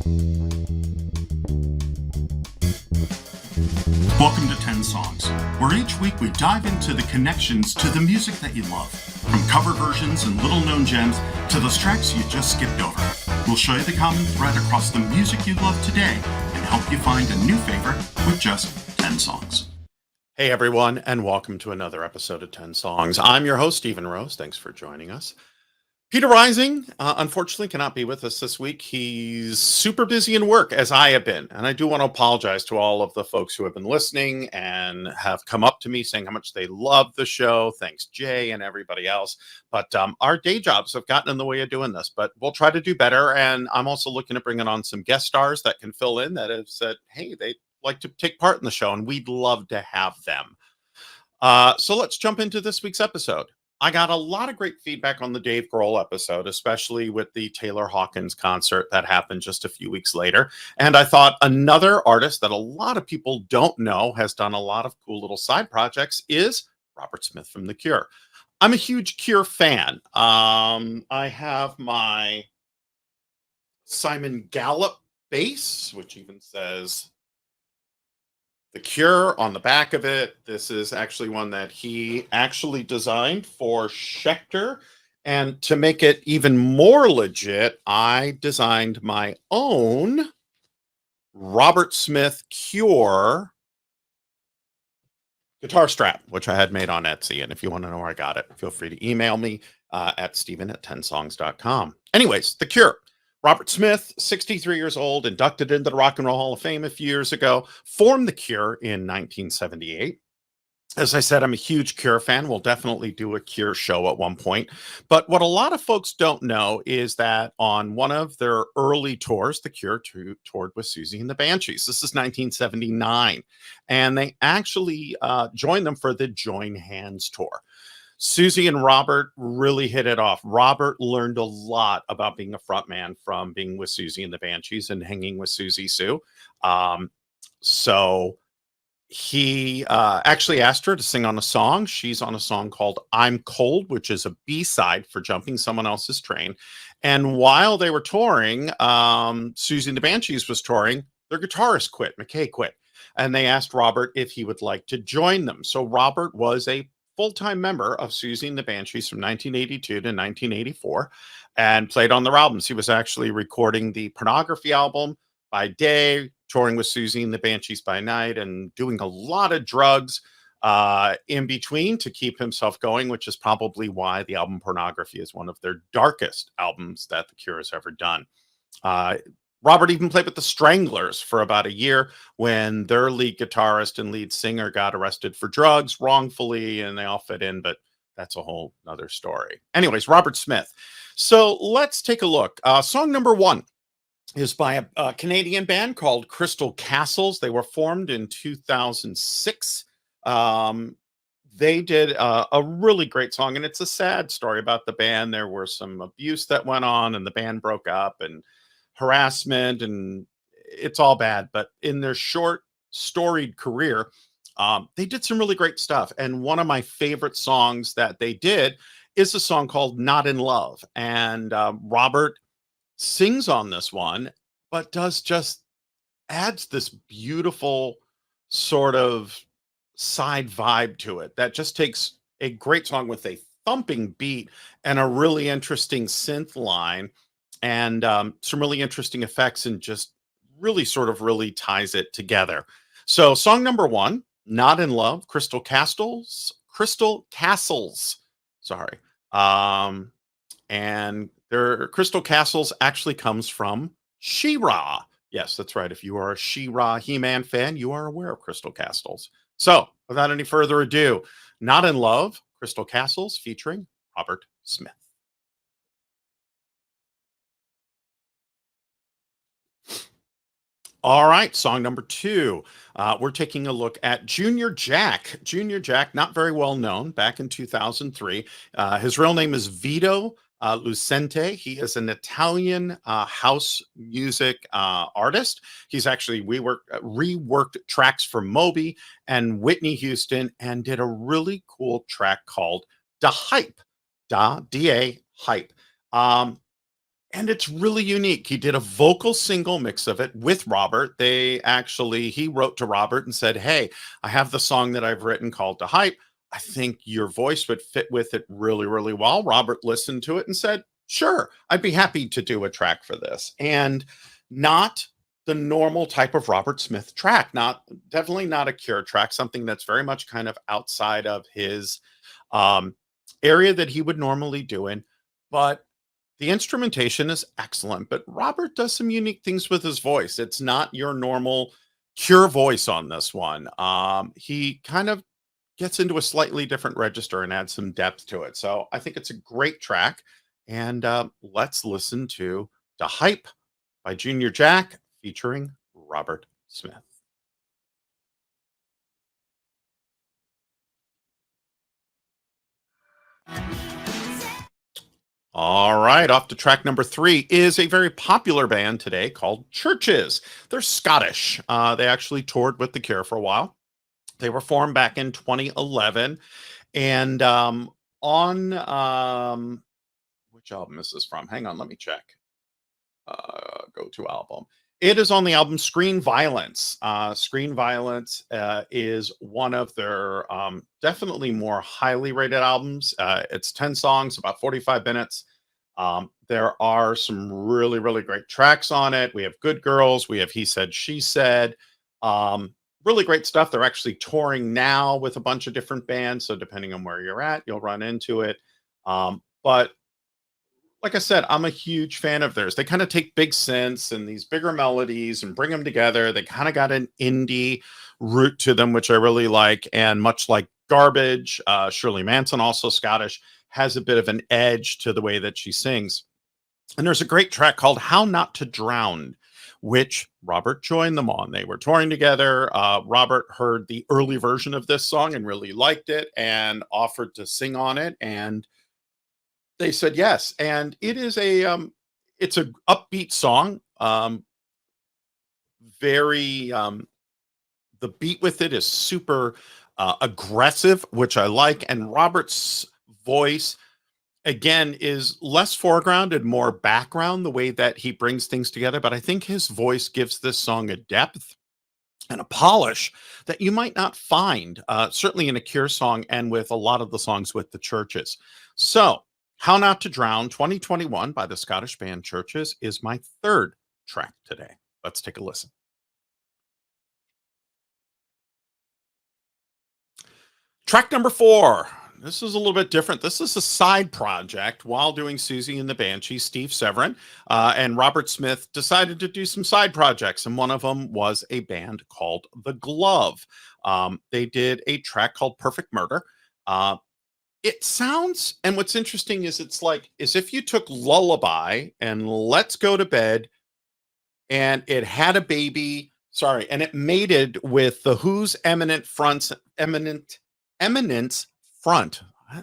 Welcome to 10 Songs, where each week we dive into the connections to the music that you love, from cover versions and little-known gems to those tracks you just skipped over. We'll show you the common thread across the music you love today and help you find a new favorite with just 10 songs. Hey everyone, and welcome to another episode of 10 Songs. I'm your host, Stephen Rose. Thanks for joining us. Peter Rising, unfortunately, cannot be with us this week. He's super busy in work, as I have been. And I do want to apologize to all of the folks who have been listening and have come up to me saying how much they love the show. Thanks, Jay and everybody else. But our day jobs have gotten in the way of doing this. But we'll try to do better. And I'm also looking at bringing on some guest stars that can fill in that have said, hey, they'd like to take part in the show. And we'd love to have them. So let's jump into this week's episode. I got a lot of great feedback on the Dave Grohl episode, especially with the Taylor Hawkins concert that happened just a few weeks later. And I thought another artist that a lot of people don't know has done a lot of cool little side projects is Robert Smith from The Cure. I'm a huge Cure fan. I have my Simon Gallup bass, which even says The Cure on the back of it. This is actually one that he actually designed for Schecter. And to make it even more legit, I designed my own Robert Smith Cure guitar strap, which I had made on Etsy. And if you want to know where I got it, feel free to email me at steven@10songs.com. Anyways, The Cure. Robert Smith, 63 years old, inducted into the Rock and Roll Hall of Fame a few years ago, formed The Cure in 1978. As I said, I'm a huge Cure fan. We'll definitely do a Cure show at one point. But what a lot of folks don't know is that on one of their early tours, The Cure toured with Siouxsie and The Banshees. This is 1979. And they actually joined them for the Join Hands tour. Siouxsie and Robert really hit it off. Robert learned a lot about being a frontman from being with Siouxsie and the Banshees and hanging with Siouxsie Sue. So he actually asked her to sing on a song. She's on a song called I'm Cold, which is a B-side for Jumping Someone Else's Train. And while they were touring, Siouxsie and the Banshees was touring, their guitarist quit, McKay quit. And they asked Robert if he would like to join them. So Robert was a full-time member of Siouxsie and the Banshees from 1982 to 1984 and played on their albums. He was actually recording the Pornography album by day, touring with Siouxsie and the Banshees by night, and doing a lot of drugs in between to keep himself going, which is probably why the album Pornography is one of their darkest albums that The Cure has ever done. Robert even played with the Stranglers for about a year when their lead guitarist and lead singer got arrested for drugs wrongfully, and they all fit in, but that's a whole other story. Anyways, Robert Smith. So let's take a look. Song number one is by a Canadian band called Crystal Castles. They were formed in 2006. They did a really great song, and it's a sad story about the band. There were some abuse that went on, and the band broke up, and harassment, and it's all bad. But in their short storied career, they did some really great stuff. And one of my favorite songs that they did is a song called Not in Love. And Robert sings on this one, but adds this beautiful sort of side vibe to it that just takes a great song with a thumping beat and a really interesting synth line and some really interesting effects, and just really ties it together. So song number one, Not in Love, Crystal Castles, sorry. And their Crystal Castles actually comes from She-Ra. Yes, that's right. If you are a She-Ra He-Man fan, you are aware of Crystal Castles. So without any further ado, Not in Love, Crystal Castles featuring Robert Smith. All right, song number two. We're taking a look at Junior Jack. Junior Jack, not very well known, back in 2003. His real name is Vito Lucente. He is an Italian house music artist. He's actually reworked tracks for Moby and Whitney Houston, and did a really cool track called Da Hype. Da, D-A, Hype. and it's really unique. He did a vocal single mix of it with Robert. He wrote to Robert and said, "Hey, I have the song that I've written called "To Hype. I think your voice would fit with it really, really well." Robert listened to it and said, "Sure, I'd be happy to do a track for this." And not the normal type of Robert Smith track, not definitely not a Cure track, something that's very much kind of outside of his um, area that he would normally do in. But the instrumentation is excellent, but Robert does some unique things with his voice. It's not your normal Cure voice on this one. He kind of gets into a slightly different register and adds some depth to it. So I think it's a great track. And let's listen to "The Hype" by Junior Jack featuring Robert Smith. All right, off to track number 3 is a very popular band today called CHVRCHES. They're Scottish. They actually toured with The Cure for a while. They were formed back in 2011. And on which album is this from? Hang on, let me check. Go to album. It is on the album Screen Violence. Screen Violence is one of their definitely more highly rated albums. It's 10 songs, about 45 minutes. There are some really, really great tracks on it. We have Good Girls. We have He Said, She Said. Really great stuff. They're actually touring now with a bunch of different bands. So depending on where you're at, you'll run into it. But like I said, I'm a huge fan of theirs. They kind of take big synths and these bigger melodies and bring them together. They kind of got an indie root to them, which I really like. And much like Garbage, Shirley Manson, also Scottish, has a bit of an edge to the way that she sings. And there's a great track called "How Not to Drown," which Robert joined them on. They were touring together. Robert heard the early version of this song and really liked it and offered to sing on it. And they said yes, and it's a upbeat song. Very The beat with it is super aggressive, which I like. And Robert's voice again is less foreground and more background, the way that he brings things together. But I think his voice gives this song a depth and a polish that you might not find, certainly in a Cure song and with a lot of the songs with the CHVRCHES. So, "How Not to Drown" 2021 by the Scottish band CHVRCHES is my third track today. Let's take a listen. Track number 4. This is a little bit different. This is a side project while doing Siouxsie and the Banshees. Steve Severin and Robert Smith decided to do some side projects, and one of them was a band called The Glove. They did a track called "Perfect Murder." Uh, it sounds, and what's interesting is it's like as if you took "Lullaby" and "Let's Go to Bed" and it had a baby, sorry, and it mated with the Who's Eminence Front.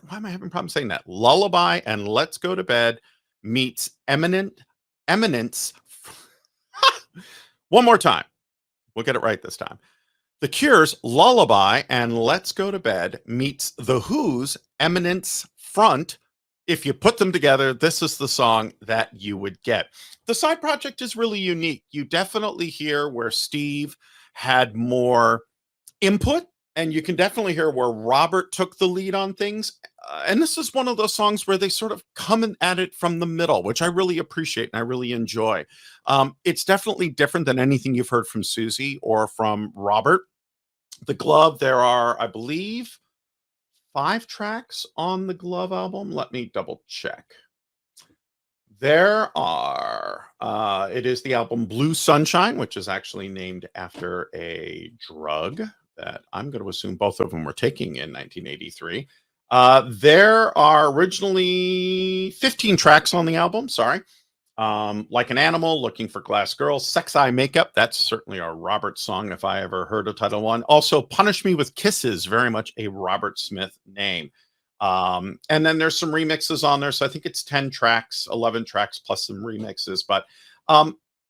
Why am I having a problem saying that? "Lullaby" and "Let's Go to Bed" meets Eminence. One more time. We'll get it right this time. The Cure's "Lullaby" and "Let's Go to Bed" meets the Who's "Eminence Front." If you put them together, this is the song that you would get. The side project is really unique. You definitely hear where Steve had more input, and you can definitely hear where Robert took the lead on things. And this is one of those songs where they sort of come at it from the middle, which I really appreciate and I really enjoy. It's definitely different than anything you've heard from Siouxsie or from Robert. The Glove, there are, I believe, 5 tracks on the Glove album. Let me double check. There are, it is the album Blue Sunshine, which is actually named after a drug that I'm going to assume both of them were taking in 1983. There are originally 15 tracks on the album. Sorry. Like an Animal, Looking for Glass Girls, Sex Eye Makeup. That's certainly a Robert song if I ever heard a title one. Also, Punish Me with Kisses, very much a Robert Smith name. And then there's some remixes on there. So I think it's 10 tracks, 11 tracks plus some remixes. But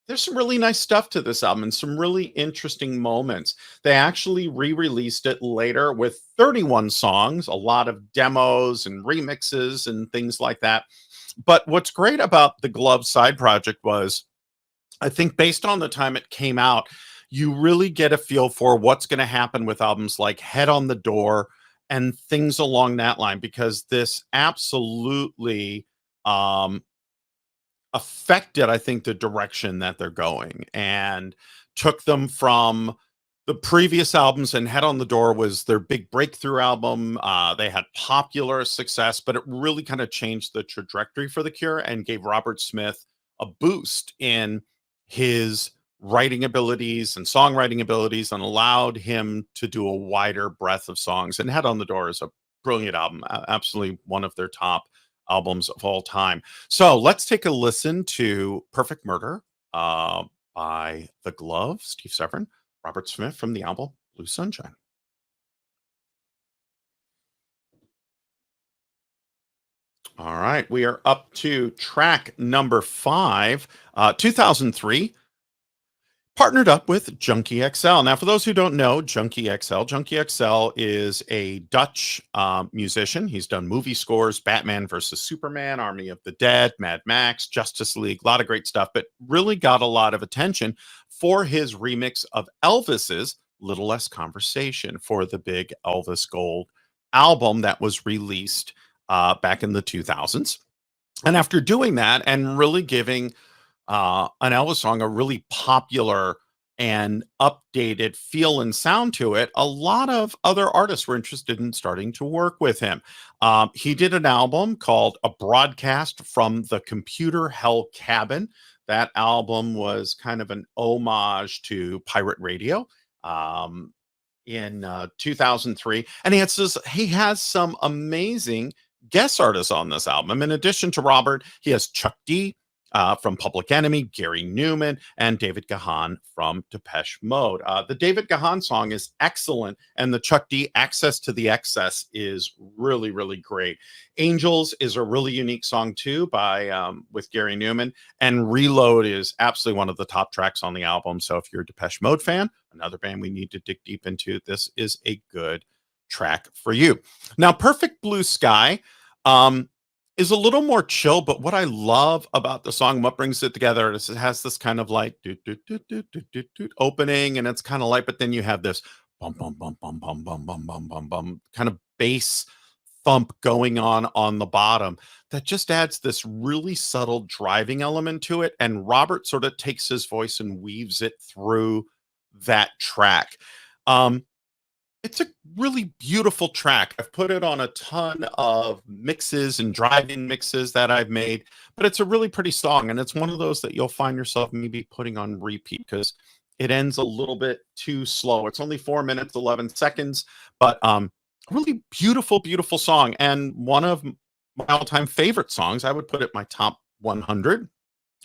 there's some really nice stuff to this album and some really interesting moments. They actually re-released it later with 31 songs, a lot of demos and remixes and things like that. But what's great about the Glove side project was, I think based on the time it came out, you really get a feel for what's going to happen with albums like Head on the Door and things along that line, because this absolutely um, affected, I think, the direction that they're going and took them from the previous albums. And Head on the Door was their big breakthrough album. They had popular success, but it really kind of changed the trajectory for The Cure and gave Robert Smith a boost in his writing abilities and songwriting abilities and allowed him to do a wider breadth of songs. And Head on the Door is a brilliant album, absolutely one of their top albums of all time. So let's take a listen to Perfect Murder uh, by The Glove, Steve Severin, Robert Smith, from the album Blue Sunshine. All right, we are up to track number 5, 2003. Partnered up with Junkie XL. Now, for those who don't know, Junkie XL is a Dutch musician. He's done movie scores, Batman versus Superman, Army of the Dead, Mad Max, Justice League, a lot of great stuff, but really got a lot of attention for his remix of Elvis's Little Less Conversation for the big Elvis Gold album that was released back in the 2000s. And after doing that and really giving an Elvis song a really popular and updated feel and sound to it, a lot of other artists were interested in starting to work with him. He did an album called A Broadcast from the Computer Hell Cabin. That album was kind of an homage to pirate radio. In 2003, and he has some amazing guest artists on this album. In addition to Robert, he has Chuck D from Public Enemy, Gary Newman, and David Gahan from Depeche Mode. The David Gahan song is excellent, and the Chuck D Access to the Excess is really, really great. Angels is a really unique song too, by with Gary Newman, and Reload is absolutely one of the top tracks on the album. So if you're a Depeche Mode fan, another band we need to dig deep into, this is a good track for you. Now, Perfect Blue Sky is a little more chill, but what I love about the song, what brings it together, is it has this kind of like opening, and it's kind of light, but then you have this bum bum bum bum bum bum bum bum bum bum kind of bass thump going on the bottom that just adds this really subtle driving element to it. And Robert sort of takes his voice and weaves it through that track. It's a really beautiful track. I've put it on a ton of mixes and drive-in mixes that I've made, but it's a really pretty song, and it's one of those that you'll find yourself maybe putting on repeat because it ends a little bit too slow. It's only 4 minutes 11 seconds, but really beautiful, beautiful song, and one of my all-time favorite songs. I would put it my top 100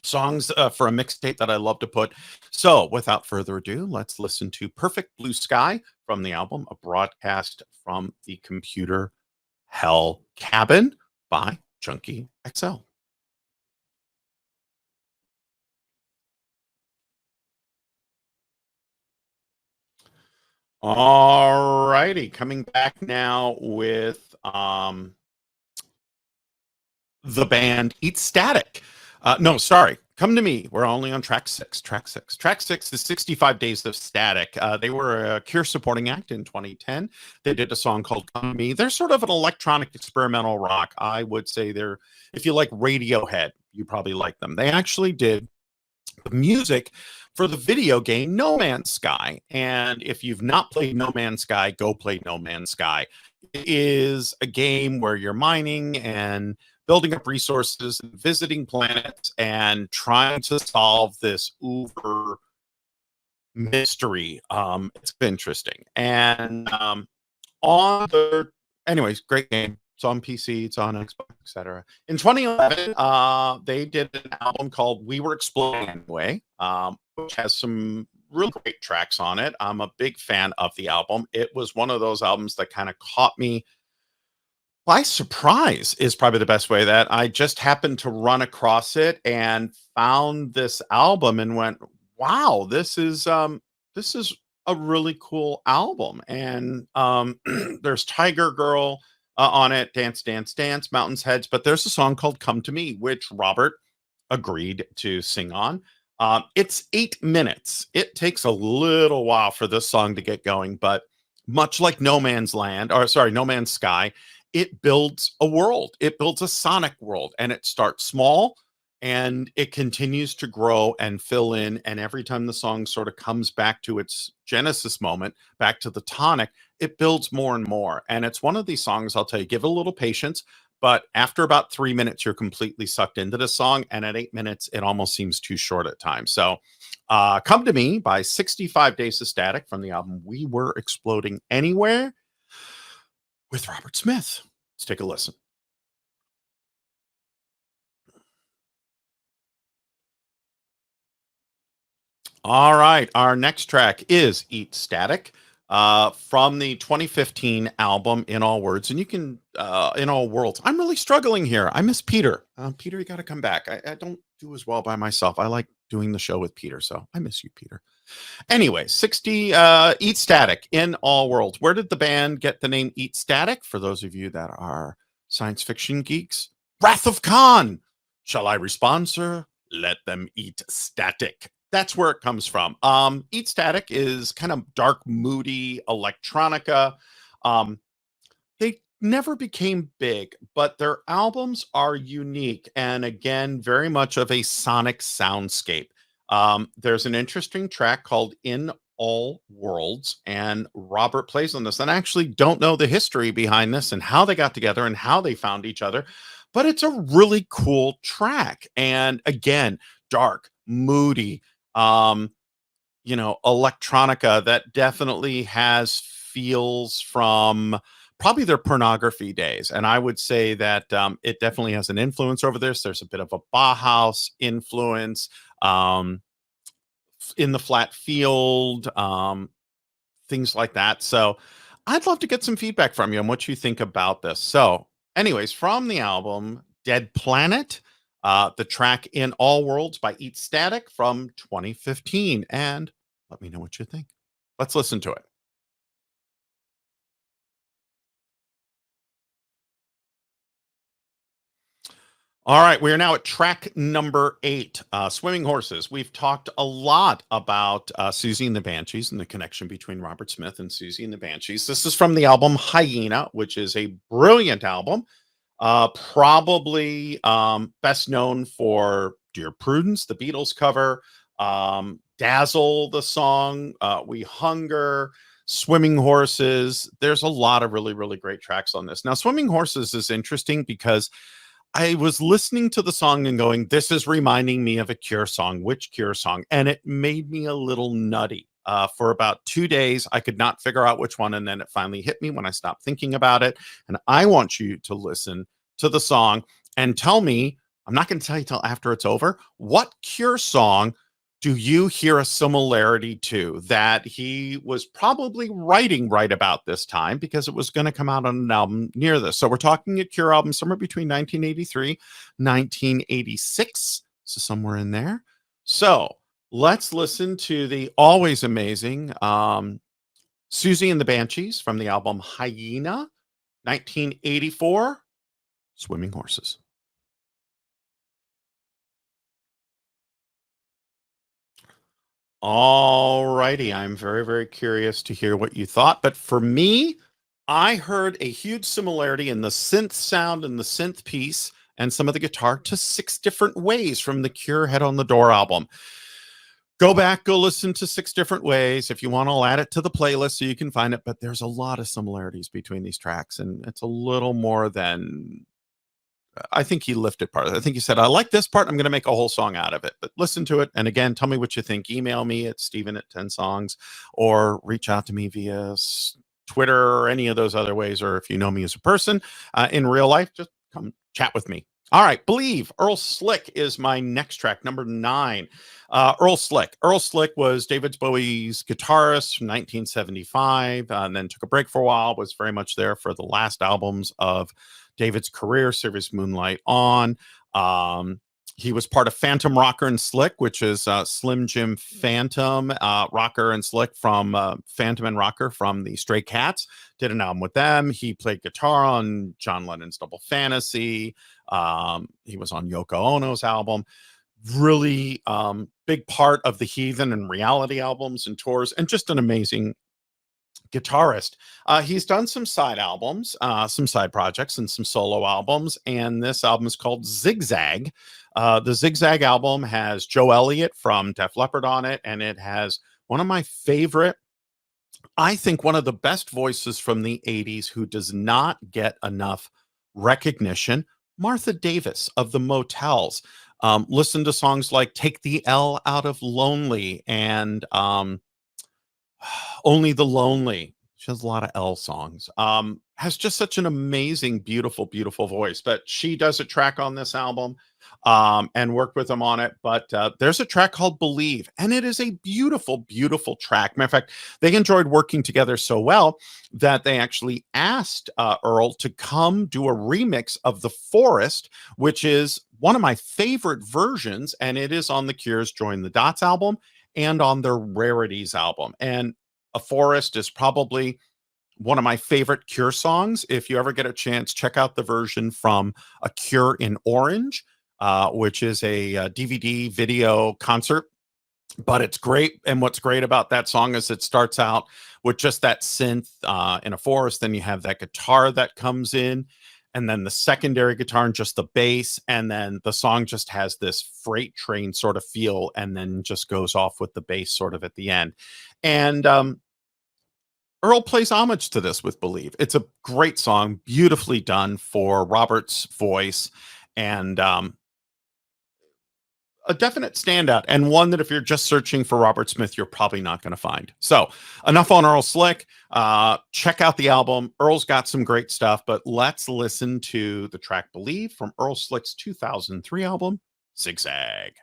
songs for a mixtape that I love to put. So without further ado, let's listen to Perfect Blue Sky from the album A Broadcast from the Computer Hell Cabin by Junkie XL. All righty, coming back now with the band Eat Static. No, sorry. Come to Me. We're only on track 6. Track 6. Track 6 is 65 Days of Static. They were a Cure supporting act in 2010. They did a song called Come to Me. They're sort of an electronic experimental rock. I would say they're, if you like Radiohead, you probably like them. They actually did the music for the video game No Man's Sky. And if you've not played No Man's Sky, go play No Man's Sky. It is a game where you're mining and building up resources, visiting planets, and trying to solve this uber mystery. It's interesting. And on the, anyways, great game. It's on PC, it's on Xbox, etc. In 2011, they did an album called We Were Exploding Anyway, which has some really great tracks on it. I'm a big fan of the album. It was one of those albums that kind of caught me by surprise, is probably the best way, that I just happened to run across it and found this album and went, wow, this is a really cool album. And there's Tiger Girl, on it, Dance, Dance, Dance, Mountains Heads. But there's a song called Come to Me, which Robert agreed to sing on. It's 8 minutes. It takes a little while for this song to get going, but much like No Man's Land, or sorry, No Man's Sky, it builds a world. It builds a sonic world, and it starts small and it continues to grow and fill in. And every time the song sort of comes back to its genesis moment, back to the tonic, it builds more and more. And it's one of these songs, I'll tell you, give it a little patience. But after about 3 minutes, you're completely sucked into the song. And at 8 minutes, it almost seems too short at times. So Come to Me by 65 Days of Static from the album We Were Exploding Anywhere with Robert Smith. Let's take a listen. All right. Our next track is Eat Static from the 2015 album In All Words. And you can, In All Worlds. I'm really struggling here. I miss Peter. Peter, you got to come back. I don't do as well by myself. I like doing the show with Peter. So I miss you, Peter. Anyway, 60 Eat Static in All Worlds. Where did the band get the name Eat Static? For those of you that are science fiction geeks, Wrath of Khan. Shall I respond, sir? Let them eat static. That's where it comes from. Eat Static is kind of dark, moody electronica. Um, they never became big, but their albums are unique and again, very much of a sonic soundscape. There's an interesting track called In All Worlds, and Robert plays on this. And I actually don't know the history behind this and how they got together and how they found each other, but it's a really cool track. And again, dark, moody, um, electronica that definitely has feels from probably their pornography days. And I would say that it definitely has an influence over this. There's a bit of a Bauhaus influence. Um, in the flat field, things like that. So I'd love to get some feedback from you on what you think about this. So, anyways, from the album Dead Planet, the track In All Worlds by Eat Static from 2015. And let me know what you think. Let's listen to it. All right, we are now at track number 8, Swimming Horses. We've talked a lot about Siouxsie and the Banshees and the connection between Robert Smith and Siouxsie and the Banshees. This is from the album Hyena, which is a brilliant album. Probably best known for Dear Prudence, the Beatles cover, Dazzle, the song, We Hunger, Swimming Horses. There's a lot of really, really great tracks on this. Now, Swimming Horses is interesting because I was listening to the song and going, this is reminding me of a Cure song. Which Cure song? And it made me a little nutty. For about 2 days, I could not figure out which one. And then it finally hit me when I stopped thinking about it. And I want you to listen to the song and tell me, I'm not going to tell you till after it's over, what Cure song do you hear a similarity to that he was probably writing right about this time because it was going to come out on an album near this. So we're talking a Cure album somewhere between 1983, 1986. So somewhere in there. So let's listen to the always amazing Siouxsie and the Banshees from the album Hyena, 1984, Swimming Horses. All righty. I'm very, very curious to hear what you thought. But for me, I heard a huge similarity in the synth sound and the synth piece and some of the guitar to 6 Different Ways from the Cure Head on the Door album. Go back, go listen to 6 Different Ways. If you want, I'll add it to the playlist so you can find it. But there's a lot of similarities between these tracks, and it's a little more than I think he lifted part of it. I think he said, I like this part. I'm going to make a whole song out of it. But listen to it. And again, tell me what you think. Email me at Steven@10songs or reach out to me via Twitter or any of those other ways. Or if you know me as a person in real life, just come chat with me. All right. Believe. Earl Slick is my next track, number 9. Earl Slick. Earl Slick was David Bowie's guitarist from 1975 and then took a break for a while, was very much there for the last albums of David's career, Serious Moonlight On. He was part of Phantom Rocker and Slick, which is Slim Jim Phantom, Rocker and Slick from Phantom and Rocker from the Stray Cats. Did an album with them. He played guitar on John Lennon's Double Fantasy. He was on Yoko Ono's album. Really big part of the Heathen and Reality albums and tours, and just an amazing guitarist. He's done some side albums, some side projects, and some solo albums. And this album is called Zigzag. The Zigzag album has Joe Elliott from Def Leppard on it, and it has one of my favorite, I think one of the best voices from the 80s who does not get enough recognition, Martha Davis of the Motels. Listen to songs like Take the L Out of Lonely and Only the Lonely. She has a lot of L songs. Has just such an amazing, beautiful, beautiful voice. But she does a track on this album and worked with them on it. But there's a track called Believe, and it is a beautiful, beautiful track. Matter of fact, they enjoyed working together so well that they actually asked Earl to come do a remix of The Forest, which is one of my favorite versions, and it is on the Cure's Join the Dots album and on their Rarities album. And A Forest is probably one of my favorite Cure songs. If you ever get a chance, check out the version from A Cure in Orange, which is a DVD video concert. But it's great. And what's great about that song is it starts out with just that synth in a forest. Then you have that guitar that comes in, and then the secondary guitar and just the bass. And then the song just has this freight train sort of feel, and then just goes off with the bass sort of at the end. And Earl plays homage to this with Believe. It's a great song, beautifully done for Robert's voice, and a definite standout, and one that if you're just searching for Robert Smith, you're probably not going to find. So enough on Earl Slick. Check out the album. Earl's got some great stuff, but let's listen to the track Believe from Earl Slick's 2003 album, Zigzag.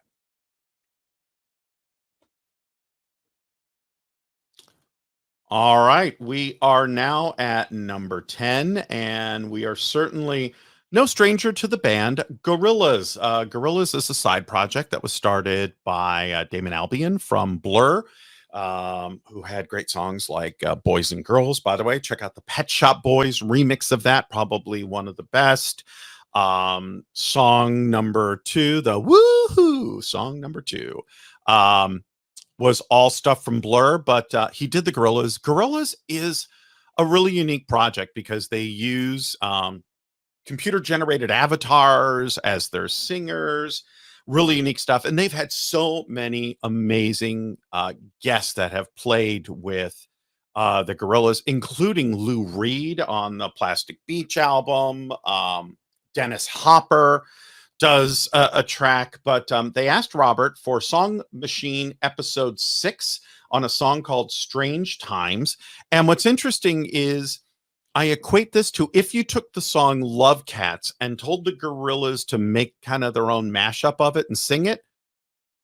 All right, we are now at number 10, and we are certainly no stranger to the band Gorillaz. Gorillaz is a side project that was started by Damon Albarn from Blur, who had great songs like Boys and Girls. By the way, check out the Pet Shop Boys remix of that, probably one of the best. Song number 2, the Woohoo song number 2. Was all stuff from Blur, but he did the Gorillaz. Gorillaz is a really unique project because they use computer-generated avatars as their singers, really unique stuff. And they've had so many amazing guests that have played with the Gorillaz, including Lou Reed on the Plastic Beach album. Dennis Hopper does a track, but they asked Robert for Song Machine episode 6 on a song called Strange Times. And what's interesting is I equate this to if you took the song Love Cats and told the Gorillaz to make kind of their own mashup of it and sing it,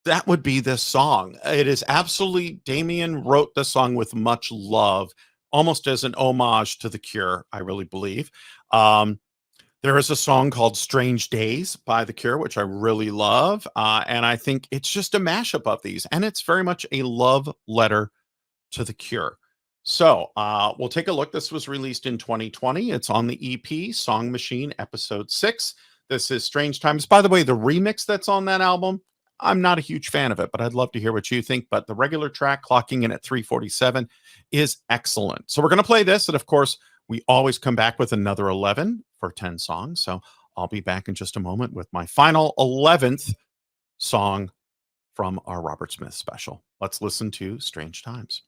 that would be this song. It is absolutely, Damien wrote the song with much love, almost as an homage to The Cure, I really believe. There is a song called Strange Days by The Cure, which I really love. And I think it's just a mashup of these. And it's very much a love letter to The Cure. So we'll take a look. This was released in 2020. It's on the EP, Song Machine, episode 6. This is Strange Times. By the way, the remix that's on that album, I'm not a huge fan of it, but I'd love to hear what you think. But the regular track, clocking in at 3:47, is excellent. So we're going to play this. And of course, we always come back with another 11 for 10 songs. So I'll be back in just a moment with my final 11th song from our Robert Smith special. Let's listen to Strange Times.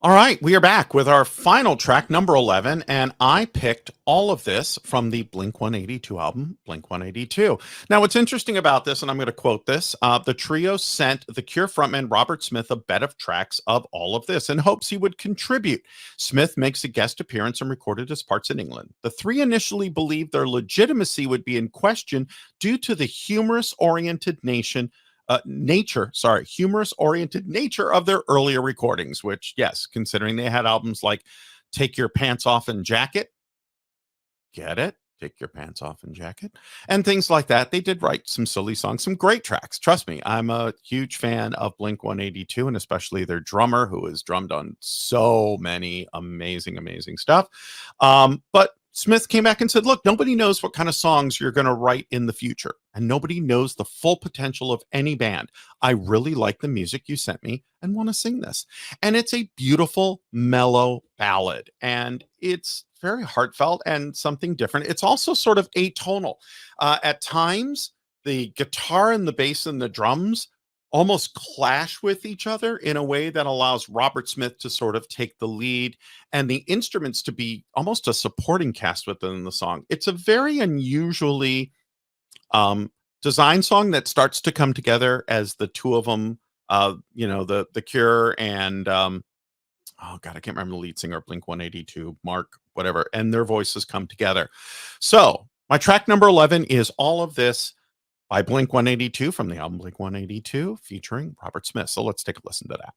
All right, we are back with our final track, number 11, and I picked all of this from the Blink-182 album, Blink-182. Now, what's interesting about this, and I'm going to quote this, the trio sent The Cure frontman Robert Smith a bed of tracks of all of this in hopes he would contribute. Smith makes a guest appearance and recorded his parts in England. The three initially believed their legitimacy would be in question due to the humorous-oriented nature of their earlier recordings, which, yes, considering they had albums like Take Your Pants Off and Jacket, get it? Take Your Pants Off and Jacket, and things like that. They did write some silly songs, some great tracks. Trust me, I'm a huge fan of Blink 182 and especially their drummer, who has drummed on so many amazing, amazing stuff. But Smith came back and said, look, nobody knows what kind of songs you're going to write in the future, and nobody knows the full potential of any band. I really like the music you sent me and want to sing this. And it's a beautiful, mellow ballad, and it's very heartfelt and something different. It's also sort of atonal. At times, the guitar and the bass and the drums almost clash with each other in a way that allows Robert Smith to sort of take the lead and the instruments to be almost a supporting cast within the song. It's a very unusually designed song that starts to come together as the two of them, the Cure and oh God, I can't remember the lead singer, Blink 182, Mark, whatever, and their voices come together. So my track number 11 is All of This by Blink 182 from the album Blink 182 featuring Robert Smith. So let's take a listen to that.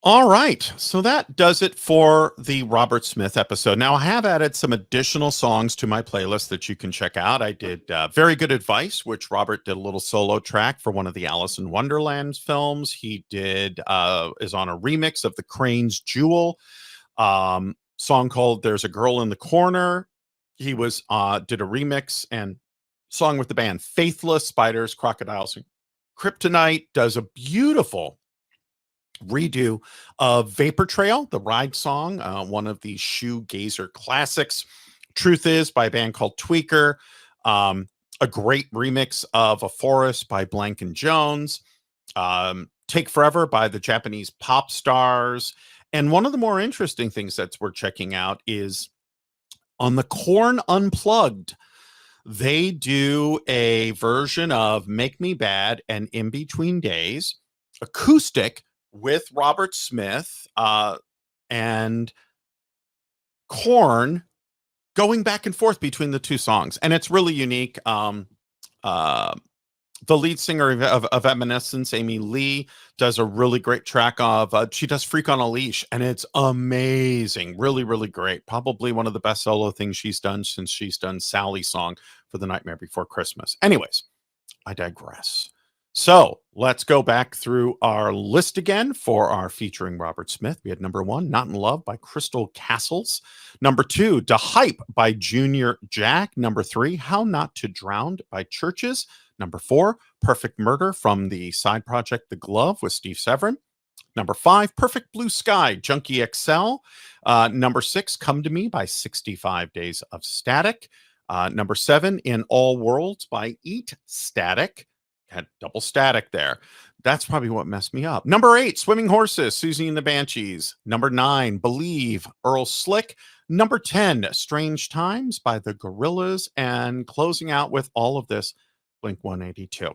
All right, so that does it for the Robert Smith episode. Now, I have added some additional songs to my playlist that you can check out. I did Very Good Advice, which Robert did a little solo track for one of the Alice in Wonderland films. He is on a remix of the Crane's Jewel song called There's a Girl in the Corner. He did a remix and song with the band Faithless, Spiders, Crocodiles, and Kryptonite. Does a beautiful redo of Vapor Trail, the Ride song, one of the shoegazer classics. Truth Is by a band called Tweaker. A great remix of A Forest by Blank and Jones. Take Forever by the Japanese Pop Stars. And one of the more interesting things that we're checking out is on the Korn Unplugged. They do a version of Make Me Bad and In Between Days, acoustic, with Robert Smith and Korn going back and forth between the two songs. And it's really unique. The lead singer of Evanescence, Amy Lee, does a really great track of, she does Freak on a Leash, and it's amazing. Really, really great. Probably one of the best solo things she's done since she's done Sally's song for The Nightmare Before Christmas. Anyways, I digress. So let's go back through our list again for our featuring Robert Smith. We had number 1, Not in Love by Crystal Castles. Number 2, Da Hype by Junior Jack. Number 3, How Not to Drown by CHVRCHES. Number 4, Perfect Murder from the side project The Glove with Steve Severin. Number 5, Perfect Blue Sky, Junkie XL. Number 6, Come to Me by 65 Days of Static. Number 7, In All Worlds by Eat Static. Had double static there. That's probably what messed me up. Number 8, Swimming Horses, Siouxsie and the Banshees. Number 9, Believe, Earl Slick. Number 10, Strange Times by the Gorillaz. And closing out with All of This, Blink 182.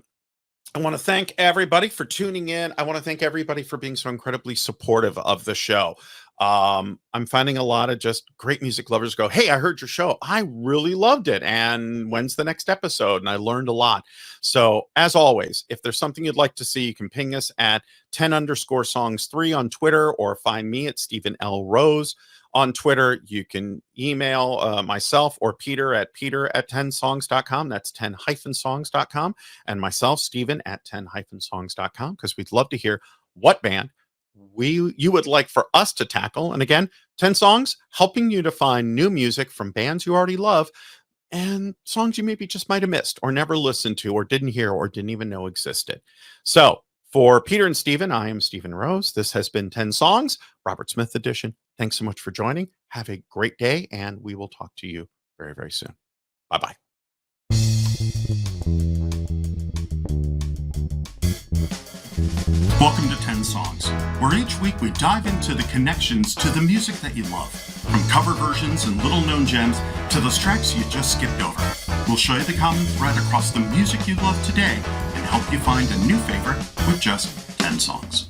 I want to thank everybody for tuning in. I want to thank everybody for being so incredibly supportive of the show. I'm finding a lot of just great music lovers go, hey, I heard your show. I really loved it. And when's the next episode? And I learned a lot. So as always, if there's something you'd like to see, you can ping us at 10_songs3 on Twitter, or find me at Stephen L. Rose on Twitter. You can email myself or Peter at 10songs.com. That's 10-songs.com. And myself, Stephen, at 10-songs.com, because we'd love to hear what band you would like for us to tackle. And again, 10 songs, helping you to find new music from bands you already love and songs you maybe just might have missed or never listened to or didn't hear or didn't even know existed. So for Peter and Stephen, I am Stephen Rose. This has been 10 Songs, Robert Smith edition. Thanks so much for joining. Have a great day, and we will talk to you very, very soon. Bye-bye. Welcome to 10 Songs, where each week we dive into the connections to the music that you love, from cover versions and little-known gems to those tracks you just skipped over. We'll show you the common thread across the music you love today and help you find a new favorite with just 10 songs.